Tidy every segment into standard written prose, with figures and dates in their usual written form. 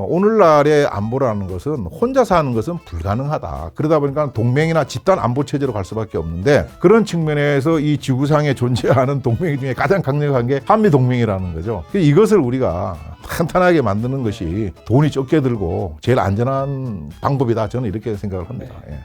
오늘날의 안보라는 것은 혼자서 하는 것은 불가능하다. 그러다 보니까 동맹이나 집단 안보 체제로 갈 수밖에 없는데, 그런 측면에서 이 지구상에 존재하는 동맹 중에 가장 강력한 게 한미 동맹이라는 거죠. 이것을 우리가 탄탄하게 만드는 것이 돈이 적게 들고 제일 안전한 방법이다. 저는 이렇게 생각을 합니다. 예.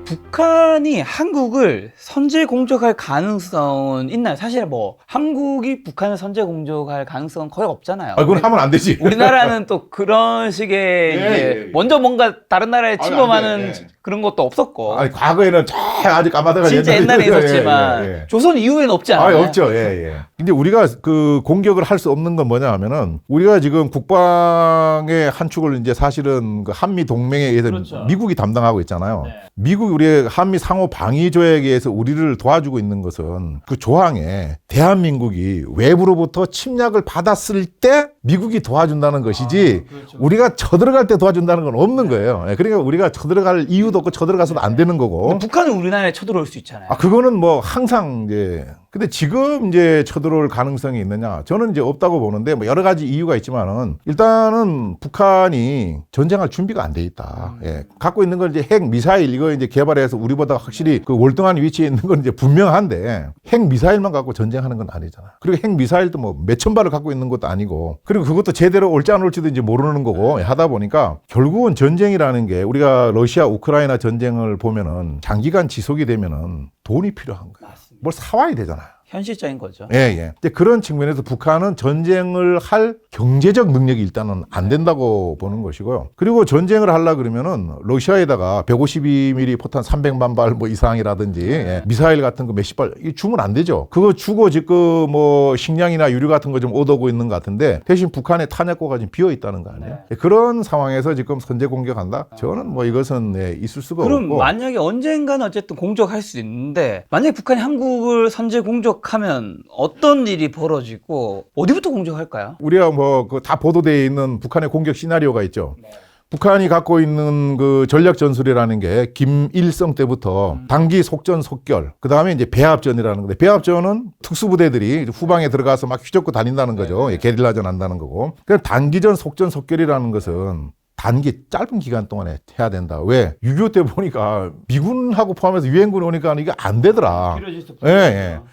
북한이 한국을 선제 공격할 가능성은 있나요? 사실 뭐 한국이 북한을 선제 공격할 가능성은 거의 없잖아요. 그건 하면 안 되지. 우리나라는 또 그런 식의 이제 먼저 뭔가 다른 나라에 침범하는 그런 것도 없었고. 아니, 과거에는 아주 까마득한 진짜 옛날에 있었지만 조선 이후에는 없지 않아요? 없죠. 예. 근데 우리가 그 공격을 할 수 없는 건 뭐냐 하면은, 우리가 지금 국방의 한 축을 이제 사실은 그 한미 동맹에 의해서 그렇죠. 미국이 담당하고 있잖아요. 네. 미국이 우리의 한미 상호 방위 조약에 의해서 우리를 도와주고 있는 것은 그 조항에 대한민국이 외부로부터 침략을 받았을 때 미국이 도와준다는 것이지, 그렇죠. 우리가 쳐들어갈 때 도와준다는 건 없는 거예요. 그러니까 우리가 쳐들어갈 이유도 없고 쳐들어가서도 안 되는 거고. 북한은 우리나라에 쳐들어올 수 있잖아요. 그거는 뭐 항상 이제, 근데 지금 이제 쳐들어올 가능성이 있느냐? 저는 이제 없다고 보는데, 뭐 여러 가지 이유가 있지만은, 일단은 북한이 전쟁할 준비가 안 돼 있다. 갖고 있는 건 이제 핵 미사일, 이거 이제 개발해서 우리보다 확실히 그 월등한 위치에 있는 건 이제 분명한데, 핵 미사일만 갖고 전쟁하는 건 아니잖아. 그리고 핵 미사일도 뭐 몇천 발을 갖고 있는 것도 아니고, 그리고 그것도 제대로 올지 안 올지도 이제 모르는 거고 하다 보니까, 결국은 전쟁이라는 게, 우리가 러시아 우크라이나 전쟁을 보면은 장기간 지속이 되면은 돈이 필요한 거야. 맞습니다. 뭘 사와야 되잖아요. 현실적인 거죠. 예. 근데 그런 측면에서 북한은 전쟁을 할 경제적 능력이 일단은 안 된다고 보는 것이고요. 그리고 전쟁을 하려 그러면은 러시아에다가 152mm 포탄 300만 발 뭐 이상이라든지 미사일 같은 거 몇십 발 주면 안 되죠. 그거 주고 지금 뭐 식량이나 유류 같은 거 좀 얻어오고 있는 것 같은데, 대신 북한의 탄약고가 지금 비어 있다는 거 아니에요? 그런 상황에서 지금 선제 공격한다? 저는 뭐 이것은 있을 수가 없고. 그럼 만약에 언젠가는 어쨌든 공격할 수 있는데, 만약에 북한이 한국을 선제 공격하면 어떤 일이 벌어지고 어디부터 공격할까요? 우리가 뭐 그 다 보도되어 있는 북한의 공격 시나리오가 있죠. 북한이 갖고 있는 그 전략 전술이라는 게 김일성 때부터 단기 속전속결, 그 다음에 이제 배합전이라는 건데, 배합전은 특수부대들이 후방에 들어가서 막 휘젓고 다닌다는 거죠. 게릴라전 한다는 거고. 그래서 단기전 속전속결이라는 것은 단기 짧은 기간 동안에 해야 된다. 왜? 6.25 때 보니까 미군하고 포함해서 유엔군이 오니까 이게 안 되더라.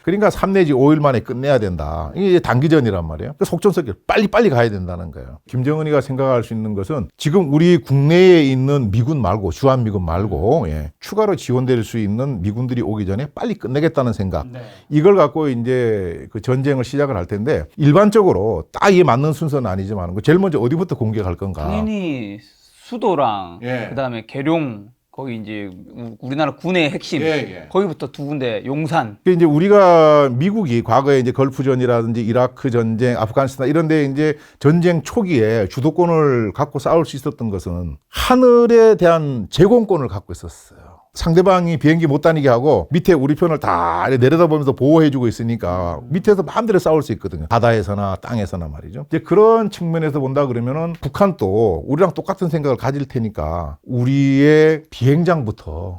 그러니까 3 내지 5일 만에 끝내야 된다. 이게 단기전이란 말이에요. 속전속결 빨리 가야 된다는 거예요. 김정은이가 생각할 수 있는 것은, 지금 우리 국내에 있는 미군 말고, 주한미군 말고 추가로 지원될 수 있는 미군들이 오기 전에 빨리 끝내겠다는 생각. 이걸 갖고 이제 그 전쟁을 시작을 할 텐데, 일반적으로 딱 이게 맞는 순서는 아니지만 제일 먼저 어디부터 공격할 건가? 당연히 수도랑 그다음에 계룡, 거기 이제 우리나라 군의 핵심, 거기부터 두 군데, 용산. 이제 우리가 미국이 과거에 이제 걸프전이라든지 이라크 전쟁, 아프가니스탄 이런 데 이제 전쟁 초기에 주도권을 갖고 싸울 수 있었던 것은 하늘에 대한 제공권을 갖고 있었어요. 상대방이 비행기 못 다니게 하고 밑에 우리 편을 다 내려다보면서 보호해주고 있으니까 밑에서 마음대로 싸울 수 있거든요. 바다에서나 땅에서나 말이죠. 이제 그런 측면에서 본다 그러면은 북한도 우리랑 똑같은 생각을 가질 테니까 우리의 비행장부터.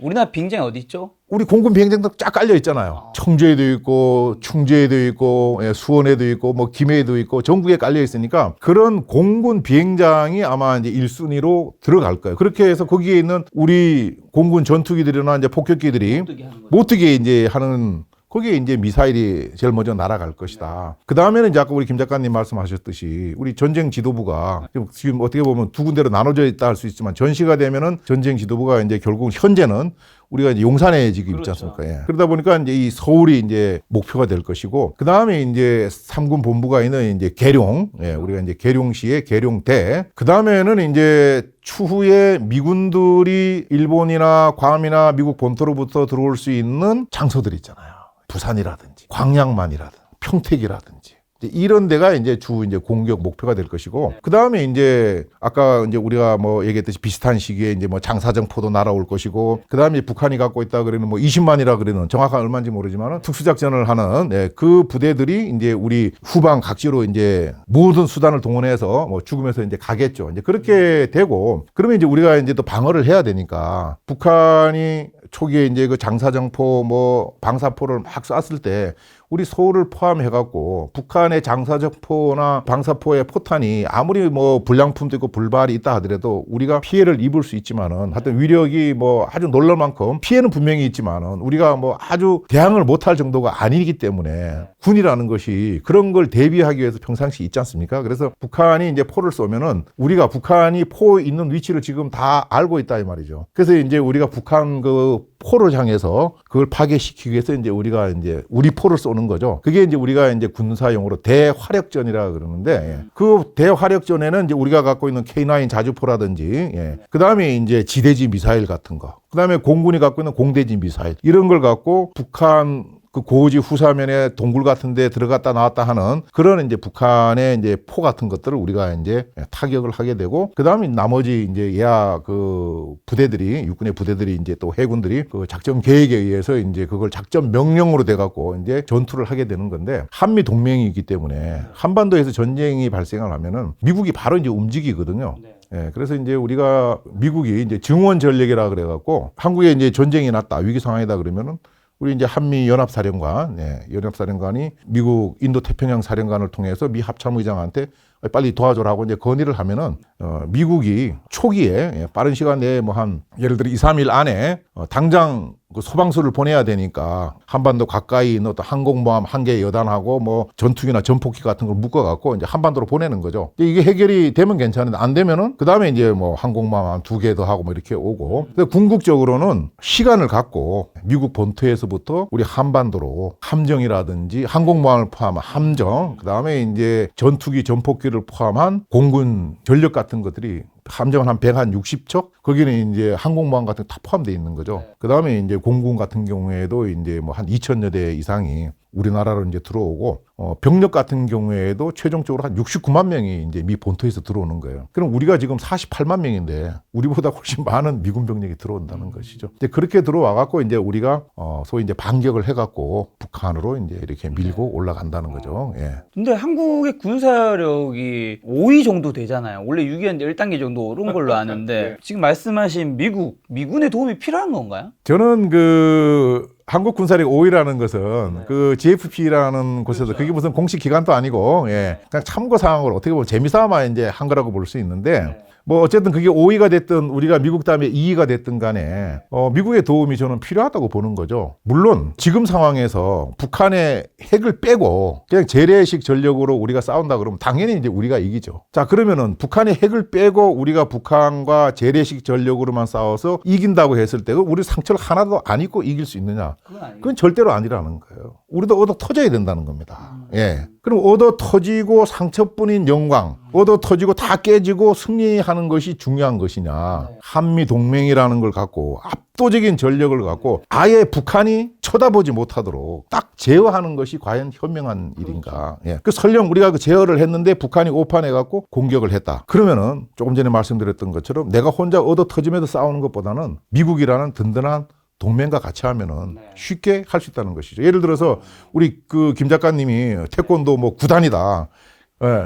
우리나라 비행장이 어디 있죠? 우리 공군 비행장도 쫙 깔려 있잖아요. 청주에도 있고, 충주에도 있고, 수원에도 있고, 뭐 김해에도 있고, 전국에 깔려 있으니까 그런 공군 비행장이 아마 이제 1순위로 들어갈 거예요. 그렇게 해서 거기에 있는 우리 공군 전투기들이나 이제 폭격기들이 못 뛰게 이제 하는, 거기에 이제 미사일이 제일 먼저 날아갈 것이다. 그 다음에는 이제 아까 우리 김 작가님 말씀하셨듯이 우리 전쟁 지도부가 지금 어떻게 보면 두 군데로 나눠져 있다 할 수 있지만, 전시가 되면은 전쟁 지도부가 이제 결국 현재는 우리가 이제 용산에 지금 있지 않습니까? 그러다 보니까 이제 이 서울이 이제 목표가 될 것이고, 그 다음에 이제 3군 본부가 있는 이제 계룡, 우리가 이제 계룡시의 계룡대, 그 다음에는 이제 추후에 미군들이 일본이나 괌이나 미국 본토로부터 들어올 수 있는 장소들이 있잖아요. 부산이라든지 광양만이라든지 평택이라든지 이제 이런 데가 이제 주 이제 공격 목표가 될 것이고, 그 다음에 이제 아까 이제 우리가 뭐 얘기했듯이 비슷한 시기에 이제 뭐 장사정포도 날아올 것이고, 그 다음에 북한이 갖고 있다 그러는 뭐 20만이라 그러는 정확한 얼마인지 모르지만 특수작전을 하는 그 부대들이 이제 우리 후방 각지로 이제 모든 수단을 동원해서 뭐 죽으면서 이제 가겠죠. 이제 그렇게 되고, 그러면 이제 우리가 이제 또 방어를 해야 되니까 북한이 초기에 이제 그 장사정포 뭐 방사포를 막 쐈을 때 우리 서울을 포함해갖고 북한의 장사정포나 방사포의 포탄이 아무리 뭐 불량품도 있고 불발이 있다 하더라도 우리가 피해를 입을 수 있지만은 하여튼 위력이 뭐 아주 놀랄 만큼 피해는 분명히 있지만은 우리가 뭐 아주 대항을 못할 정도가 아니기 때문에 군이라는 것이 그런 걸 대비하기 위해서 평상시 있지 않습니까? 그래서 북한이 이제 포를 쏘면은 우리가 북한이 포 있는 위치를 지금 다 알고 있다 이 말이죠. 그래서 이제 우리가 북한 그 포를 향해서 그걸 파괴시키기 위해서 이제 우리가 이제 우리 포를 쏘는 거죠. 그게 이제 우리가 이제 군사용어로 대화력전이라 그러는데 그 대화력전에는 이제 우리가 갖고 있는 K9 자주포라든지 그 다음에 이제 지대지 미사일 같은 거, 그 다음에 공군이 갖고 있는 공대지 미사일 이런 걸 갖고 북한 그 고지 후사면에 동굴 같은 데 들어갔다 나왔다 하는 그런 이제 북한의 이제 포 같은 것들을 우리가 이제 타격을 하게 되고, 그 다음에 나머지 이제 예하 그 부대들이, 육군의 부대들이 이제 또 해군들이 그 작전 계획에 의해서 이제 그걸 작전 명령으로 돼갖고 이제 전투를 하게 되는 건데, 한미 동맹이기 때문에 한반도에서 전쟁이 발생을 하면은 미국이 바로 이제 움직이거든요. 그래서 이제 우리가 미국이 이제 증원 전력이라 그래갖고 한국에 이제 전쟁이 났다, 위기 상황이다 그러면은 우리 이제 한미 연합사령관, 연합사령관이 미국 인도태평양 사령관을 통해서 미 합참의장한테 빨리 도와줘라고 이제 건의를 하면은 미국이 초기에 빠른 시간 내에 뭐 한 예를 들어 2, 3일 안에 당장 그 소방수를 보내야 되니까 한반도 가까이 있는 어떤 항공모함 한 개 여단하고 뭐 전투기나 전폭기 같은 걸 묶어갖고 이제 한반도로 보내는 거죠. 이게 해결이 되면 괜찮은데 안 되면은 그 다음에 이제 뭐 항공모함 한 2개 더 하고 뭐 이렇게 오고, 궁극적으로는 시간을 갖고 미국 본토에서부터 우리 한반도로 함정이라든지 항공모함을 포함한 함정, 그 다음에 이제 전투기 전폭기를 포함한 공군 전력 같은 것들이 함정은 한 160척? 거기는 이제 항공모함 같은 거 다 포함되어 있는 거죠. 그 다음에 이제 공군 같은 경우에도 이제 뭐 한 2,000여 대 이상이 우리나라로 이제 들어오고, 병력 같은 경우에도 최종적으로 한 69만 명이 이제 미 본토에서 들어오는 거예요. 그럼 우리가 지금 48만 명인데 우리보다 훨씬 많은 미군 병력이 들어온다는 것이죠. 이제 그렇게 들어와 갖고 이제 우리가 소위 이제 반격을 해 갖고 북한으로 이제 이렇게 밀고 올라간다는 거죠. 근데 한국의 군사력이 5위 정도 되잖아요. 원래 6위였는데 1단계 정도 오른 걸로 아는데 지금 말씀하신 미군의 도움이 필요한 건가요? 저는 그 한국 군사력 5위라는 것은 그 GFP라는 곳에서 그게 무슨 공식 기관도 아니고 그냥 참고 사항을 어떻게 보면 재미삼아 이제 한 거라고 볼 수 있는데, 뭐 어쨌든 그게 5위가 됐든 우리가 미국 다음에 2위가 됐든 간에 미국의 도움이 저는 필요하다고 보는 거죠. 물론 지금 상황에서 북한의 핵을 빼고 그냥 재래식 전력으로 우리가 싸운다 그러면 당연히 이제 우리가 이기죠. 자, 그러면은 북한의 핵을 빼고 우리가 북한과 재래식 전력으로만 싸워서 이긴다고 했을 때 우리 상처를 하나도 안 입고 이길 수 있느냐? 그건 절대로 아니라는 거예요. 우리도 얻어 터져야 된다는 겁니다. 그럼 얻어 터지고 상처뿐인 영광, 얻어 터지고 다 깨지고 승리하는 것이 중요한 것이냐. 한미 동맹이라는 걸 갖고 압도적인 전력을 갖고 아예 북한이 쳐다보지 못하도록 딱 제어하는 것이 과연 현명한 일인가. 그 설령 우리가 그 제어를 했는데 북한이 오판해 갖고 공격을 했다. 그러면은 조금 전에 말씀드렸던 것처럼 내가 혼자 얻어 터지면서 싸우는 것보다는 미국이라는 든든한 동맹과 같이 하면은 쉽게 할 수 있다는 것이죠. 예를 들어서 우리 그 김 작가님이 태권도 뭐 구단이다.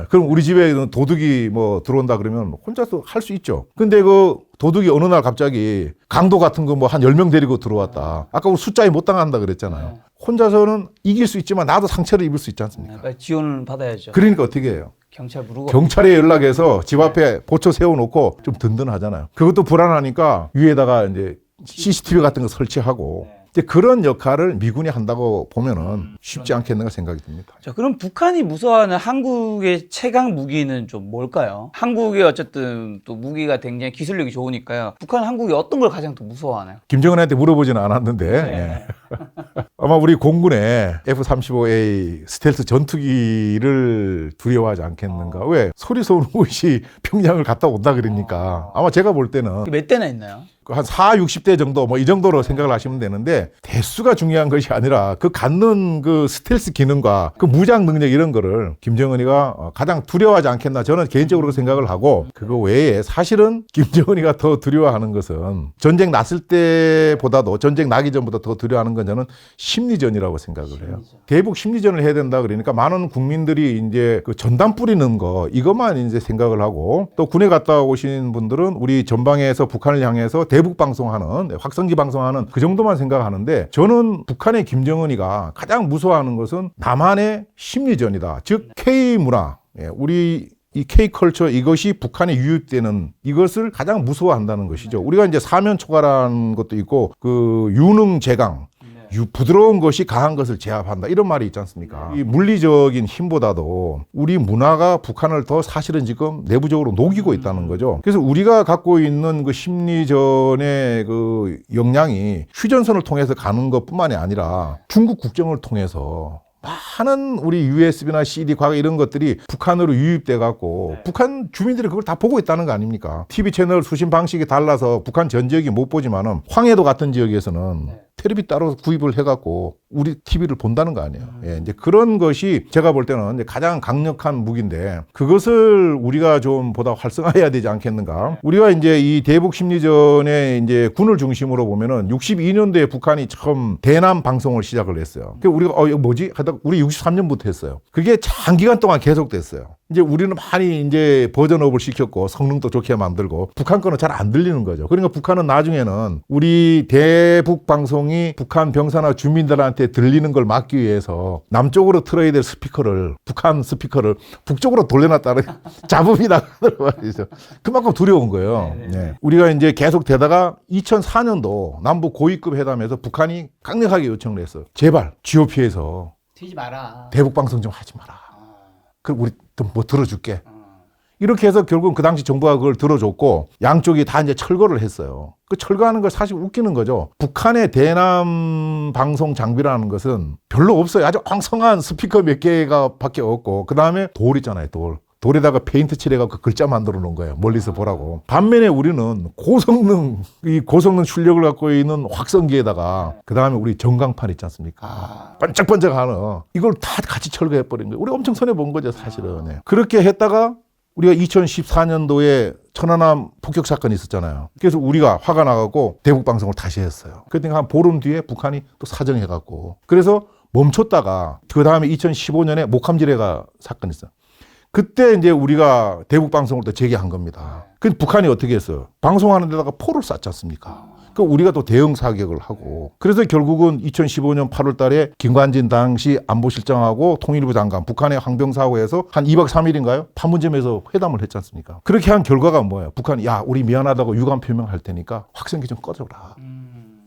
그럼 우리 집에 도둑이 뭐 들어온다 그러면 혼자서 할 수 있죠. 근데 그 도둑이 어느 날 갑자기 강도 같은 거 뭐 한 10명 데리고 들어왔다. 아까 우리 숫자에 못 당한다 그랬잖아요. 혼자서는 이길 수 있지만 나도 상처를 입을 수 있지 않습니까? 지원을 받아야죠. 그러니까 어떻게 해요? 경찰 부르고 경찰에 연락해서 집 앞에 보초 세워놓고 좀 든든하잖아요. 그것도 불안하니까 위에다가 이제 CCTV 같은 거 설치하고 이제 그런 역할을 미군이 한다고 보면은 쉽지 않겠는가 생각이 듭니다. 자, 그럼 북한이 무서워하는 한국의 최강 무기는 좀 뭘까요? 한국의 어쨌든 또 무기가 굉장히 기술력이 좋으니까요. 북한은 한국이 어떤 걸 가장 더 무서워하나요? 김정은한테 물어보지는 않았는데 아마 우리 공군의 F-35A 스텔스 전투기를 두려워하지 않겠는가. 왜? 소리 쏘는 것이 평양을 갔다 온다 그러니까 아마 제가 볼 때는 몇 대나 있나요? 한 4, 60대 정도 뭐 이 정도로 생각을 하시면 되는데 대수가 중요한 것이 아니라 그 갖는 그 스텔스 기능과 그 무장 능력 이런 거를 김정은이가 가장 두려워하지 않겠나 저는 개인적으로 생각을 하고 그거 외에 사실은 김정은이가 더 두려워하는 것은 전쟁 났을 때보다도 전쟁 나기 전보다 더 두려워하는 건 저는 심리전이라고 생각을 해요. 대북 심리전을 해야 된다 그러니까 많은 국민들이 이제 그 전단 뿌리는 거 이것만 이제 생각을 하고 또 군에 갔다 오신 분들은 우리 전방에서 북한을 향해서 대북 방송하는 확성기 방송하는 그 정도만 생각하는데 저는 북한의 김정은이가 가장 무서워하는 것은 남한의 심리전이다. 즉 K 문화, 우리 이 K컬처 이것이 북한에 유입되는 이것을 가장 무서워한다는 것이죠. 우리가 이제 사면초가라는 것도 있고 그 유능제강 부드러운 것이 강한 것을 제압한다 이런 말이 있지 않습니까? 이 물리적인 힘보다도 우리 문화가 북한을 더 사실은 지금 내부적으로 녹이고 있다는 거죠. 그래서 우리가 갖고 있는 그 심리전의 그 역량이 휴전선을 통해서 가는 것뿐만이 아니라 중국 국정을 통해서 많은 우리 USB나 CD 과거 이런 것들이 북한으로 유입돼 갖고 북한 주민들이 그걸 다 보고 있다는 거 아닙니까? TV 채널 수신 방식이 달라서 북한 전 지역이 못 보지만은 황해도 같은 지역에서는 텔레비 따로 구입을 해갖고 우리 TV를 본다는 거 아니에요. 예, 이제 그런 것이 제가 볼 때는 이제 가장 강력한 무기인데 그것을 우리가 좀 보다 활성화해야 되지 않겠는가. 우리가 이제 이 대북 심리전에 이제 군을 중심으로 보면은 62년도에 북한이 처음 대남 방송을 시작을 했어요. 그 우리가 이거 뭐지? 하다 우리 63년부터 했어요. 그게 장기간 동안 계속됐어요. 이제 우리는 많이 이제 버전업을 시켰고 성능도 좋게 만들고 북한 거는 잘 안 들리는 거죠. 그러니까 북한은 나중에는 우리 대북 방송이 북한 병사나 주민들한테 들리는 걸 막기 위해서 남쪽으로 틀어야 될 스피커를 북한 스피커를 북쪽으로 돌려놨다는 잡음이 나가더라고요. 말이죠. 그만큼 두려운 거예요. 네. 우리가 이제 계속 되다가 2004년도 남북 고위급 회담에서 북한이 강력하게 요청을 했어요. 제발 GOP에서 튀지 마라. 대북 방송 좀 하지 마라. 그럼 우리 뭐 들어줄게. 이렇게 해서 결국은 그 당시 정부가 그걸 들어줬고 양쪽이 다 이제 철거를 했어요. 그 철거하는 걸 사실 웃기는 거죠. 북한의 대남 방송 장비라는 것은 별로 없어요. 아주 엉성한 스피커 몇 개가 밖에 없고 그 다음에 돌 있잖아요. 돌에다가 페인트 칠해갖고 글자 만들어 놓은 거예요. 멀리서 보라고. 반면에 우리는 이 고성능 출력을 갖고 있는 확성기에다가 그 다음에 우리 전광판 있지 않습니까? 반짝반짝하는 이걸 다 같이 철거해버린 거예요. 우리 엄청 손해본 거죠 사실은. 네. 그렇게 했다가 우리가 2014년도에 천안함 폭격 사건이 있었잖아요. 그래서 우리가 화가 나갖고 대북 방송을 다시 했어요. 그랬더니 한 보름 뒤에 북한이 또 사정해갖고 그래서 멈췄다가 그 다음에 2015년에 목함지뢰가 사건이 있어요. 그때 이제 우리가 대북 방송을 또 재개한 겁니다. 그 북한이 어떻게 했어요? 방송하는 데다가 포를 쐈지 않습니까? 그 우리가 또 대응 사격을 하고 그래서 결국은 2015년 8월 달에 김관진 당시 안보실장하고 통일부 장관 북한의 항병사고에서 한 2박 3일인가요? 판문점에서 회담을 했지 않습니까? 그렇게 한 결과가 뭐예요? 북한이 야 우리 미안하다고 유감 표명할 테니까 확성기 좀 꺼줘라.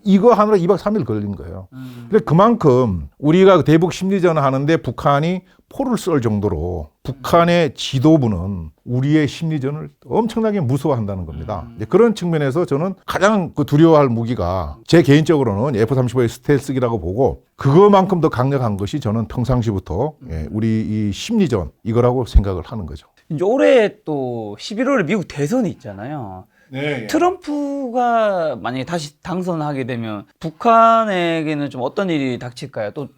이거 하느라 2박 3일 걸린 거예요. 그러니까 그만큼 우리가 대북 심리전을 하는데 북한이 포를 쏠 정도로 북한의 지도부는 우리의 심리전을 엄청나게 무서워한다는 겁니다. 이제 그런 측면에서 저는 가장 그 두려워할 무기가 제 개인적으로는 F-35의 스텔스기라고 보고 그거만큼 더 강력한 것이 저는 평상시부터 우리 이 심리전 이거라고 생각을 하는 거죠. 이제 올해 또 11월에 미국 대선이 있잖아요. 네. 트럼프가 만약에 다시 당선하게 되면 북한에게는 좀 어떤 일이 닥칠까요? 또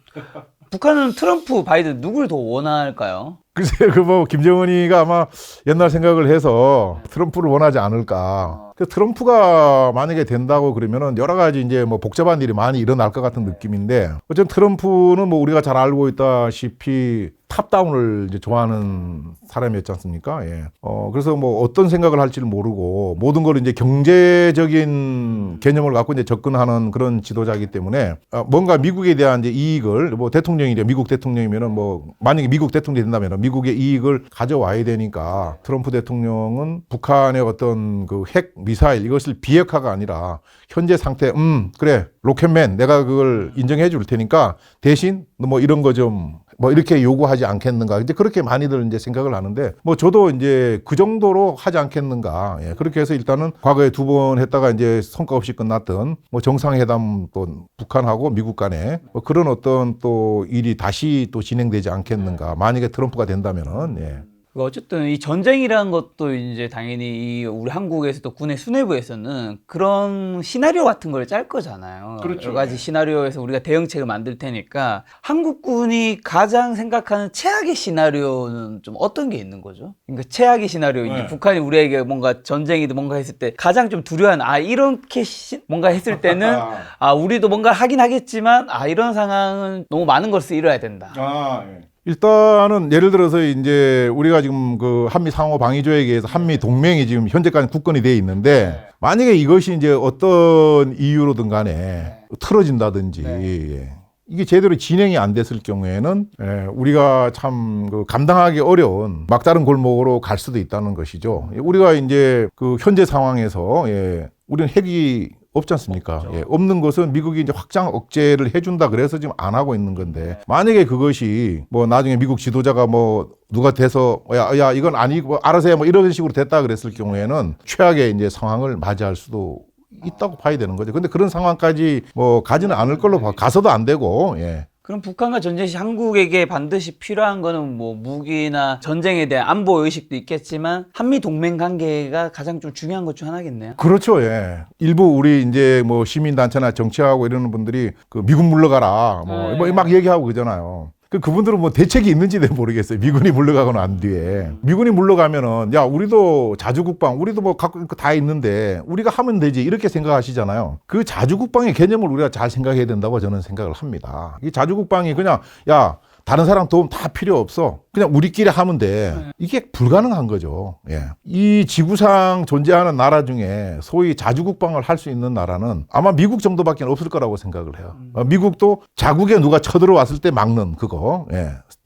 북한은 트럼프, 바이든 누굴 더 원할까요? 글쎄요, 김정은이가 아마 옛날 생각을 해서 트럼프를 원하지 않을까. 그 트럼프가 만약에 된다고 그러면은 여러 가지 이제 뭐 복잡한 일이 많이 일어날 것 같은 느낌인데, 어쨌든 트럼프는 뭐 우리가 잘 알고 있다시피 탑다운을 이제 좋아하는 사람이었지 않습니까? 예. 그래서 뭐 어떤 생각을 할지를 모르고 모든 걸 이제 경제적인 개념을 갖고 이제 접근하는 그런 지도자이기 때문에 뭔가 미국에 대한 이제 이익을 뭐 대통령이래 미국 대통령이면은 뭐 만약에 미국 대통령이 된다면은 미국의 이익을 가져와야 되니까 트럼프 대통령은 북한의 어떤 그 핵 미사일 이것을 비핵화가 아니라 현재 상태 그래 로켓맨 내가 그걸 인정해 줄 테니까 대신 뭐 이런 거 좀 뭐 이렇게 요구하지 않겠는가. 이제 그렇게 많이들 이제 생각을 하는데 뭐 저도 이제 그 정도로 하지 않겠는가. 예, 그렇게 해서 일단은 과거에 2번 했다가 이제 성과 없이 끝났던 뭐 정상회담 또 북한하고 미국 간에 뭐 그런 어떤 또 일이 다시 또 진행되지 않겠는가. 만약에 트럼프가 된다면은 예. 그 어쨌든 이 전쟁이라는 것도 이제 당연히 이 우리 한국에서도 군의 수뇌부에서는 그런 시나리오 같은 걸 짤 거잖아요. 그렇죠. 여러 가지 시나리오에서 우리가 대응책을 만들 테니까 한국군이 가장 생각하는 최악의 시나리오는 좀 어떤 게 있는 거죠? 그러니까 최악의 시나리오, 이제 네. 북한이 우리에게 뭔가 전쟁이든 뭔가 했을 때 가장 좀 두려워하는, 이렇게 뭔가 했을 때는 우리도 뭔가 하긴 하겠지만 이런 상황은 너무 많은 것을 이뤄야 된다. 일단은 예를 들어서 이제 우리가 지금 그 한미 상호 방위 조약에 의해서 한미 동맹이 지금 현재까지 국건이 돼 있는데 만약에 이것이 이제 어떤 이유로든 간에 틀어진다든지 이게 제대로 진행이 안 됐을 경우에는 우리가 참 그 감당하기 어려운 막다른 골목으로 갈 수도 있다는 것이죠. 우리가 이제 그 현재 상황에서 우리는 핵이 없지 않습니까? 없는 것은 미국이 이제 확장 억제를 해준다 그래서 지금 안 하고 있는 건데 만약에 그것이 뭐 나중에 미국 지도자가 뭐 누가 돼서 야 이건 아니고 알아서 해 뭐 이런 식으로 됐다 그랬을 경우에는 최악의 이제 상황을 맞이할 수도 있다고 봐야 되는 거죠. 근데 그런 상황까지 뭐 가지는 않을 걸로 봐. 가서도 안 되고. 그럼 북한과 전쟁 시 한국에게 반드시 필요한 거는 뭐 무기나 전쟁에 대한 안보 의식도 있겠지만 한미 동맹 관계가 가장 좀 중요한 것 중 하나겠네요. 그렇죠. 일부 우리 이제 뭐 시민단체나 정치하고 이러는 분들이 그 미군 물러가라 뭐 막 얘기하고 그러잖아요. 그분들은 뭐 대책이 있는지는 모르겠어요. 미군이 물러가고 난 뒤에. 미군이 물러가면은, 야, 우리도 자주국방, 우리도 뭐 갖고 있는 거 다 있는데, 우리가 하면 되지. 이렇게 생각하시잖아요. 그 자주국방의 개념을 우리가 잘 생각해야 된다고 저는 생각을 합니다. 이 자주국방이 그냥, 야, 다른 사람 도움 다 필요 없어. 그냥 우리끼리 하면 돼. 이게 불가능한 거죠. 이 지구상 존재하는 나라 중에 소위 자주국방을 할 수 있는 나라는 아마 미국 정도밖에 없을 거라고 생각을 해요. 미국도 자국에 누가 쳐들어왔을 때 막는 그거.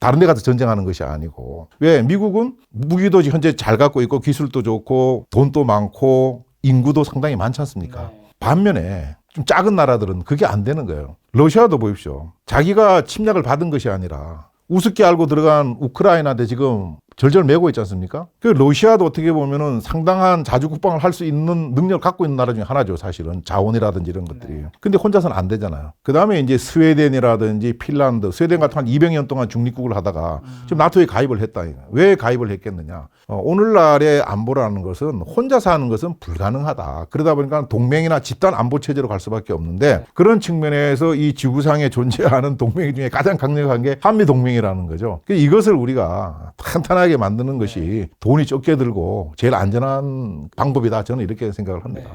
다른 데 가서 전쟁하는 것이 아니고. 왜? 미국은 무기도 현재 잘 갖고 있고 기술도 좋고 돈도 많고 인구도 상당히 많지 않습니까? 반면에 좀 작은 나라들은 그게 안 되는 거예요. 러시아도 보십시오. 자기가 침략을 받은 것이 아니라 우습게 알고 들어간 우크라이나한테 지금 절절 매고 있지 않습니까? 그 러시아도 어떻게 보면은 상당한 자주국방을 할 수 있는 능력을 갖고 있는 나라 중에 하나죠, 사실은. 자원이라든지 이런 것들이. 근데 혼자서는 안 되잖아요. 그 다음에 이제 스웨덴이라든지 핀란드, 스웨덴 같은 한 200년 동안 중립국을 하다가 지금 나토에 가입을 했다. 왜 가입을 했겠느냐? 오늘날의 안보라는 것은 혼자서 하는 것은 불가능하다. 그러다 보니까 동맹이나 집단 안보 체제로 갈 수밖에 없는데 그런 측면에서 이 지구상에 존재하는 동맹 중에 가장 강력한 게 한미 동맹이라는 거죠. 이것을 우리가 탄탄하게 만드는 것이 돈이 적게 들고 제일 안전한 방법이다. 저는 이렇게 생각을 합니다.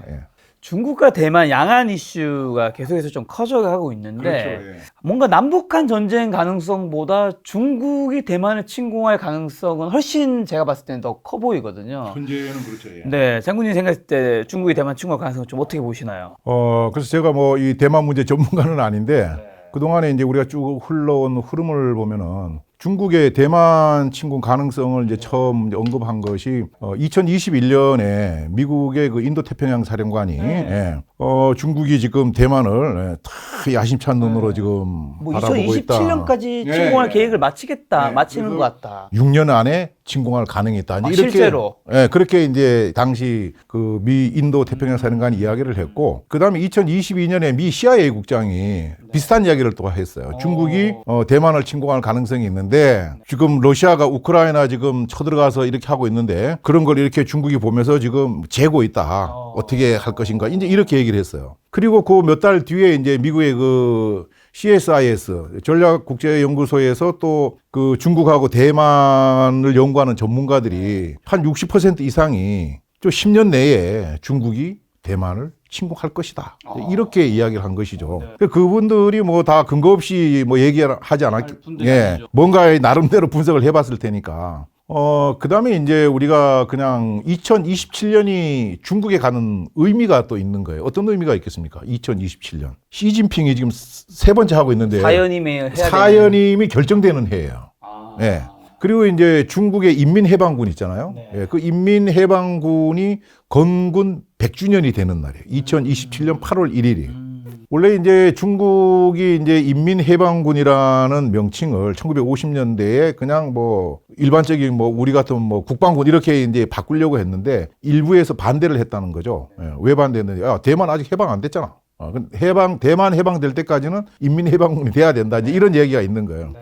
중국과 대만 양안 이슈가 계속해서 좀 커져가고 있는데 뭔가 남북한 전쟁 가능성보다 중국이 대만을 침공할 가능성은 훨씬 제가 봤을 때는 더 커 보이거든요. 현재는 그렇죠. 네, 장군님 생각했을 때 중국이 대만 침공할 가능성을 좀 어떻게 보시나요? 그래서 제가 뭐 이 대만 문제 전문가는 아닌데 그동안에 이제 우리가 쭉 흘러온 흐름을 보면은 중국의 대만 침공 가능성을 이제 처음 언급한 것이 2021년에 미국의 그 인도태평양 사령관이 중국이 지금 대만을 다 야심찬 눈으로 지금 뭐 바라보고 있다. 2027년까지 침공할 계획을 마치는 것 같다. 6년 안에 침공할 가능이 있다. 이렇게 실제로. 그렇게 이제 당시 그 미 인도 태평양 사령관이 이야기를 했고, 그 다음에 2022년에 미 CIA 국장이 비슷한 이야기를 또 했어요. 중국이 대만을 침공할 가능성이 있는데 지금 러시아가 우크라이나 지금 쳐들어가서 이렇게 하고 있는데 그런 걸 이렇게 중국이 보면서 지금 재고 있다. 어떻게 할 것인가. 이제 이렇게 얘기를 했어요. 그리고 그 몇 달 뒤에 이제 미국의 그 CSIS 전략국제연구소에서 또 그 중국하고 대만을 연구하는 전문가들이 한 60% 이상이 좀 10년 내에 중국이 대만을 침공할 것이다. 이렇게 이야기를 한 것이죠. 그분들이 뭐 다 근거 없이 뭐 얘기하지 않았겠, 뭔가 나름대로 분석을 해봤을 테니까. 그 다음에 이제 우리가 그냥 2027년이 중국에 가는 의미가 또 있는 거예요. 어떤 의미가 있겠습니까? 2027년. 시진핑이 지금 세 번째 하고 있는데. 사연임이 결정되는 해예요. 그리고 이제 중국의 인민해방군 있잖아요. 그 인민해방군이 건군 100주년이 되는 날이에요. 2027년 8월 1일이. 원래 이제 중국이 이제 인민해방군이라는 명칭을 1950년대에 그냥 뭐 일반적인 뭐 우리 같은 뭐 국방군 이렇게 이제 바꾸려고 했는데 일부에서 반대를 했다는 거죠. 왜 반대했느냐? 대만 아직 해방 안 됐잖아. 대만 해방될 때까지는 인민해방군이 돼야 된다. 이제 이런 얘기가 있는 거예요.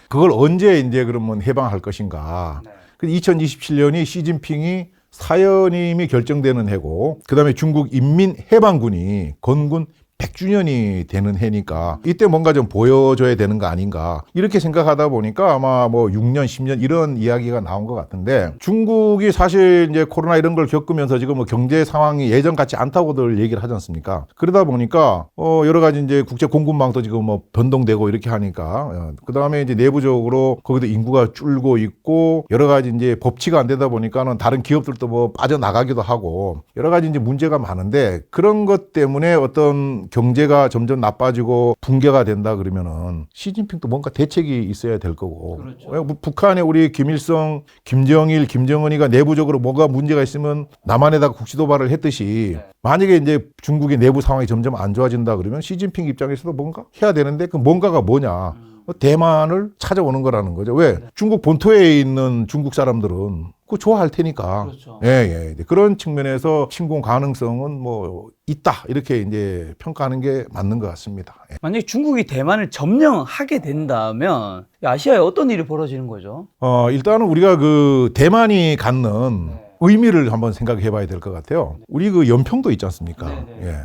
그걸 언제 이제 그러면 해방할 것인가. 2027년이 시진핑이 사연임이 결정되는 해고, 그다음에 중국 인민해방군이 건군 100주년이 되는 해니까 이때 뭔가 좀 보여줘야 되는 거 아닌가 이렇게 생각하다 보니까 아마 뭐 6년, 10년 이런 이야기가 나온 것 같은데, 중국이 사실 이제 코로나 이런 걸 겪으면서 지금 뭐 경제 상황이 예전 같지 않다고들 얘기를 하지 않습니까? 그러다 보니까 여러 가지 이제 국제 공급망도 지금 뭐 변동되고 이렇게 하니까 그다음에 이제 내부적으로 거기도 인구가 줄고 있고 여러 가지 이제 법치가 안 되다 보니까는 다른 기업들도 뭐 빠져나가기도 하고 여러 가지 이제 문제가 많은데, 그런 것 때문에 어떤 경제가 점점 나빠지고 붕괴가 된다 그러면은 시진핑도 뭔가 대책이 있어야 될 거고. 그렇죠. 북한에 우리 김일성, 김정일, 김정은이가 내부적으로 뭐가 문제가 있으면 남한에다가 국지도발을 했듯이 만약에 이제 중국의 내부 상황이 점점 안 좋아진다 그러면 시진핑 입장에서도 뭔가 해야 되는데 그 뭔가가 뭐냐? 대만을 찾아오는 거라는 거죠. 왜? 중국 본토에 있는 중국 사람들은 그거 좋아할 테니까. 그렇죠. 예. 그런 측면에서 침공 가능성은 뭐 있다. 이렇게 이제 평가하는 게 맞는 것 같습니다. 예. 만약에 중국이 대만을 점령하게 된다면 아시아에 어떤 일이 벌어지는 거죠? 일단은 우리가 그 대만이 갖는 의미를 한번 생각해 봐야 될 것 같아요. 우리 그 연평도 있지 않습니까? 예.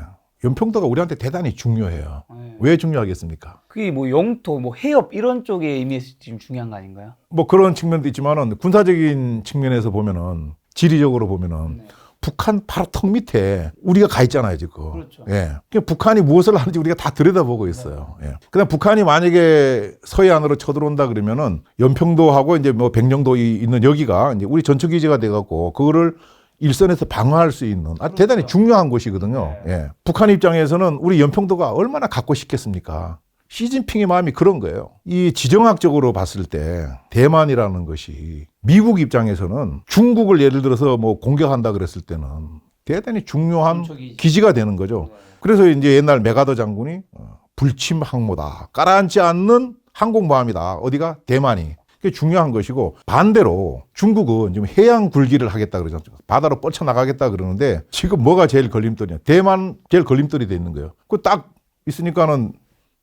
연평도가 우리한테 대단히 중요해요. 왜 중요하겠습니까? 그게 뭐 영토, 뭐 해협 이런 쪽의 의미에서 지금 중요한 거 아닌가요? 뭐 그런 측면도 있지만은 군사적인 측면에서 보면은, 지리적으로 보면은 북한 바로 턱 밑에 우리가 가 있잖아요, 지금. 그렇죠. 예. 그러니까 북한이 무엇을 하는지 우리가 다 들여다보고 있어요. 예. 그다음 북한이 만약에 서해안으로 쳐들어온다 그러면은 연평도하고 이제 뭐 백령도 있는 여기가 이제 우리 전투 기지가 돼 갖고 그거를 일선에서 방어할 수 있는 대단히 중요한 곳이거든요. 예. 북한 입장에서는 우리 연평도가 얼마나 갖고 싶겠습니까? 시진핑의 마음이 그런 거예요. 이 지정학적으로 봤을 때 대만이라는 것이 미국 입장에서는 중국을 예를 들어서 뭐 공격한다 그랬을 때는 대단히 중요한 기지가 되는 거죠. 그래서 이제 옛날 메가더 장군이 불침 항모다. 가라앉지 않는 항공모함이다. 어디가? 대만이. 그게 중요한 것이고, 반대로 중국은 지금 해양 굴기를 하겠다 그러잖아요. 바다로 뻗쳐나가겠다 그러는데 지금 뭐가 제일 걸림돌이냐? 대만 제일 걸림돌이 돼 있는 거예요. 그 딱 있으니까는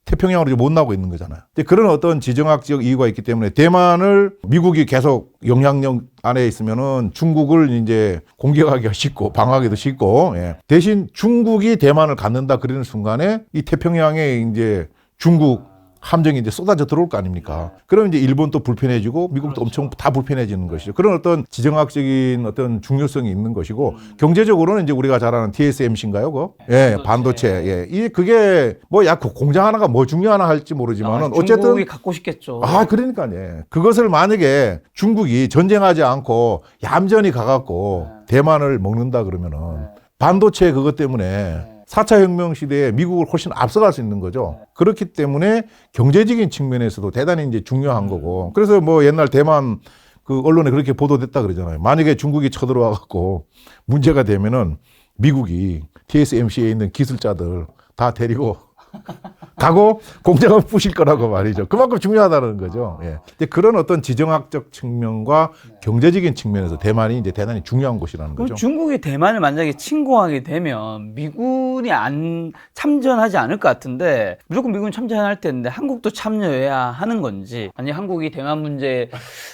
태평양으로 이제 못 나오고 있는 거잖아요. 그런 어떤 지정학적 이유가 있기 때문에 대만을 미국이 계속 영향력 안에 있으면은 중국을 이제 공격하기가 쉽고 방어하기도 쉽고, 예. 대신 중국이 대만을 갖는다 그러는 순간에 이 태평양에 이제 중국 함정이 이제 쏟아져 들어올 거 아닙니까? 그럼 이제 일본도 불편해지고 미국도 엄청 다 불편해지는 것이죠. 그런 어떤 지정학적인 어떤 중요성이 있는 것이고, 경제적으로는 이제 우리가 잘 아는 TSMC인가요, 그거? 예, 반도체. 예. 그게 뭐 야, 그 공장 하나가 뭐 중요하나 할지 모르지만은 어쨌든 중국이 갖고 싶겠죠. 그러니까요. 예. 그것을 만약에 중국이 전쟁하지 않고 얌전히 가갖고 대만을 먹는다 그러면은 반도체 그것 때문에 4차 혁명 시대에 미국을 훨씬 앞서갈 수 있는 거죠. 그렇기 때문에 경제적인 측면에서도 대단히 이제 중요한 거고. 그래서 뭐 옛날 대만 그 언론에 그렇게 보도됐다 그러잖아요. 만약에 중국이 쳐들어와 갖고 문제가 되면은 미국이 TSMC에 있는 기술자들 다 데리고 가고 공장을 부실 거라고 말이죠. 그만큼 중요하다는 거죠. 예. 이제 그런 어떤 지정학적 측면과 경제적인 측면에서 대만이 이제 대단히 중요한 곳이라는 그럼 거죠. 중국이 대만을 만약에 침공하게 되면 미군이 안 참전하지 않을 것 같은데, 무조건 미군이 참전할 텐데 한국도 참여해야 하는 건지, 아니 한국이 대만 문제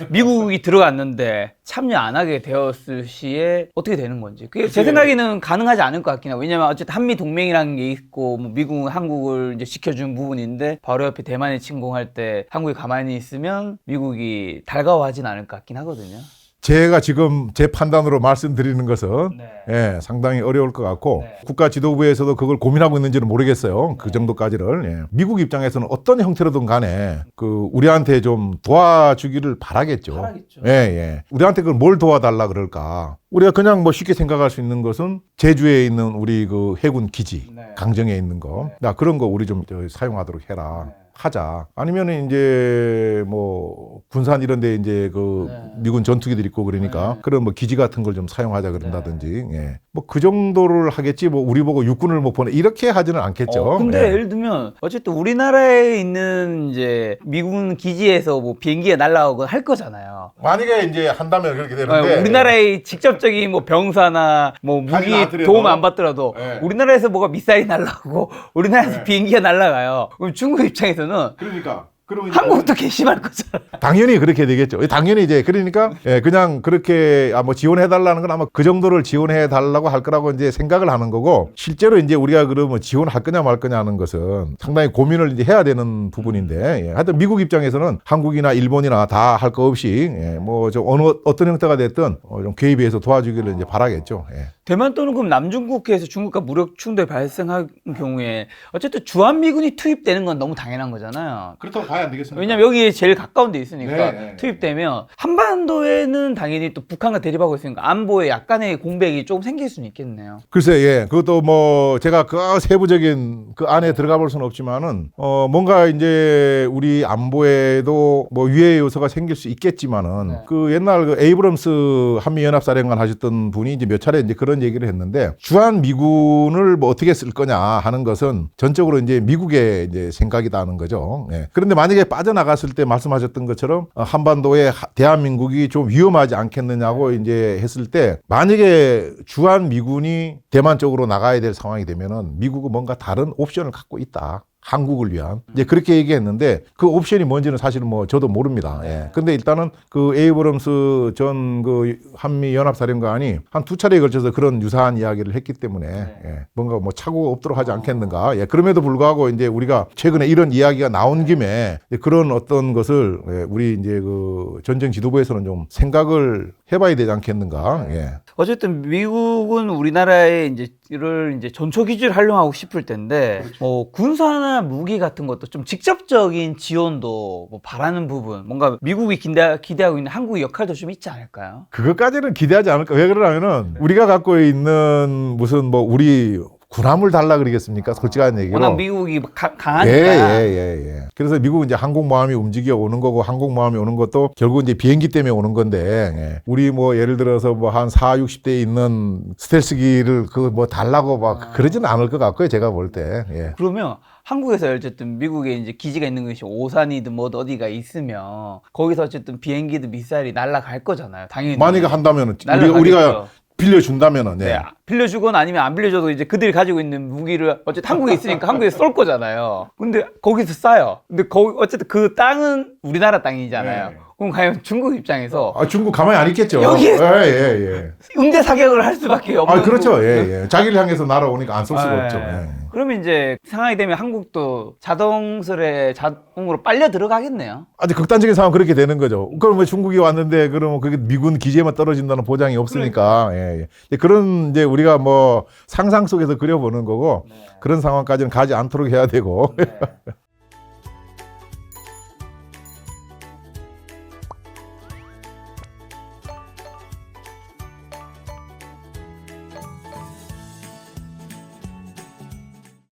미국이 들어갔는데 참여 안 하게 되었을 시에 어떻게 되는 건지. 그게 제 생각에는 가능하지 않을 것 같긴 해요. 왜냐면 어쨌든 한미 동맹이라는 게 있고 뭐 미국은 한국을 이제 지켜준 부분인데 바로 옆에 대만이 침공할 때 한국이 가만히 있으면 미국이 달가워하진 않을 것 같긴 하거든요. 제가 지금 제 판단으로 말씀드리는 것은 네. 예, 상당히 어려울 것 같고, 네. 국가 지도부에서도 그걸 고민하고 있는지는 모르겠어요. 그 정도까지를. 예. 미국 입장에서는 어떤 형태로든 간에 그 우리한테 좀 도와주기를 바라겠죠. 바라겠죠. 예. 우리한테 그걸 뭘 도와달라 그럴까? 우리가 그냥 뭐 쉽게 생각할 수 있는 것은 제주에 있는 우리 그 해군 기지, 네. 강정에 있는 거, 야, 그런 거 우리 좀 사용하도록 해라. 하자. 아니면은 이제 뭐 군산 이런 데 이제 그 미군 전투기들 있고 그러니까 그런 뭐 기지 같은 걸 좀 사용하자 그런다든지. 예. 뭐 그 정도를 하겠지 뭐 우리 보고 육군을 못 보내 이렇게 하지는 않겠죠. 근데 예. 예를 들면 어쨌든 우리나라에 있는 이제 미군 기지에서 뭐 비행기가 날아오고 할 거잖아요. 만약에 이제 한다면 그렇게 되는데 우리나라의 직접적인 뭐 병사나 뭐 무기 도움 안 받더라도 우리나라에서 뭐가 미사일이 날아오고 우리나라에서 비행기가 날아가요. 그럼 중국 입장에서는 그러니까 한국도 개심할 거잖아. 당연히 그렇게 되겠죠. 당연히 이제 그러니까 그냥 그렇게 뭐 지원해 달라는 건 아마 그 정도를 지원해 달라고 할 거라고 이제 생각을 하는 거고, 실제로 이제 우리가 그러면 지원할 거냐 말 거냐 하는 것은 상당히 고민을 이제 해야 되는 부분인데, 하여튼 미국 입장에서는 한국이나 일본이나 다 할 거 없이 뭐 좀 어떤 형태가 됐든 좀 개입해서 도와주기를 이제 바라겠죠. 대만 또는 그럼 남중국해에서 중국과 무력 충돌이 발생한 경우에 어쨌든 주한미군이 투입되는 건 너무 당연한 거잖아요. 그렇다고 봐야 안 되겠습니까? 왜냐면 여기에 제일 가까운 데 있으니까 네. 투입되면 한반도에는 당연히 또 북한과 대립하고 있으니까 안보에 약간의 공백이 조금 생길 수는 있겠네요. 글쎄, 그것도 뭐 제가 그 세부적인 그 안에 들어가 볼 수는 없지만은 뭔가 이제 우리 안보에도 뭐 유해 요소가 생길 수 있겠지만은 그 옛날 그 에이브럼스 한미연합사령관 하셨던 분이 이제 몇 차례 이제 그런 얘기를 했는데, 주한 미군을 뭐 어떻게 쓸 거냐 하는 것은 전적으로 이제 미국의 이제 생각이다는 거죠. 그런데 만약에 빠져나갔을 때 말씀하셨던 것처럼 한반도에 대한민국이 좀 위험하지 않겠느냐고 이제 했을 때, 만약에 주한 미군이 대만 쪽으로 나가야 될 상황이 되면은 미국은 뭔가 다른 옵션을 갖고 있다. 한국을 위한 이제 그렇게 얘기했는데, 그 옵션이 뭔지는 사실은 뭐 저도 모릅니다. 근데 일단은 그 에이브럼스 전 그 한미 연합사령관이 한 두 차례에 걸쳐서 그런 유사한 이야기를 했기 때문에 뭔가 뭐 착오가 없도록 하지 않겠는가. 그럼에도 불구하고 이제 우리가 최근에 이런 이야기가 나온 김에 그런 어떤 것을 우리 이제 그 전쟁 지도부에서는 좀 생각을 해봐야 되지 않겠는가. 어쨌든 미국은 우리나라의 이를 전초 기지를 활용하고 싶을 텐데, 뭐 군사나 무기 같은 것도 좀 직접적인 지원도 뭐 바라는 부분, 뭔가 미국이 기대하고 있는 한국의 역할도 좀 있지 않을까요? 그것까지는 기대하지 않을까. 왜 그러냐면은 우리가 갖고 있는 무슨 뭐 우리 군함을 달라 그러겠습니까? 솔직한 얘기로. 워낙 미국이 강하니까. 그래서 미국은 이제 항공모함이 움직여 오는 거고, 항공모함이 오는 것도 결국 이제 비행기 때문에 오는 건데, 우리 뭐 예를 들어서 뭐 한 40, 60대에 있는 스텔스기를 그 뭐 달라고 막 그러지는 않을 것 같고요, 제가 볼 때. 그러면 한국에서 어쨌든 미국에 이제 기지가 있는 것이 오산이든 뭐 어디가 있으면 거기서 어쨌든 비행기든 미사일이 날아갈 거잖아요. 당연히. 만약에 한다면은 날아가겠죠. 우리가 빌려준다면은. 빌려주거나 아니면 안 빌려줘도 이제 그들이 가지고 있는 무기를 어쨌든 한국에 있으니까 한국에 쏠 거잖아요. 근데 거기서 쏴요. 근데 어쨌든 그 땅은 우리나라 땅이잖아요. 그럼 과연 중국 입장에서 중국 가만히 안 있겠죠. 여기에 응대 사격을 할 수밖에 없는. 그렇죠. 자기를 향해서 날아오니까 안 쏠 수가 없죠. 그러면 이제 상황이 되면 한국도 자동으로 빨려 들어가겠네요. 아주 극단적인 상황 그렇게 되는 거죠. 그럼 왜 중국이 왔는데 그러면 그게 미군 기지에만 떨어진다는 보장이 없으니까. 그런 이제 우리가 뭐 상상 속에서 그려보는 거고, 그런 상황까지는 가지 않도록 해야 되고.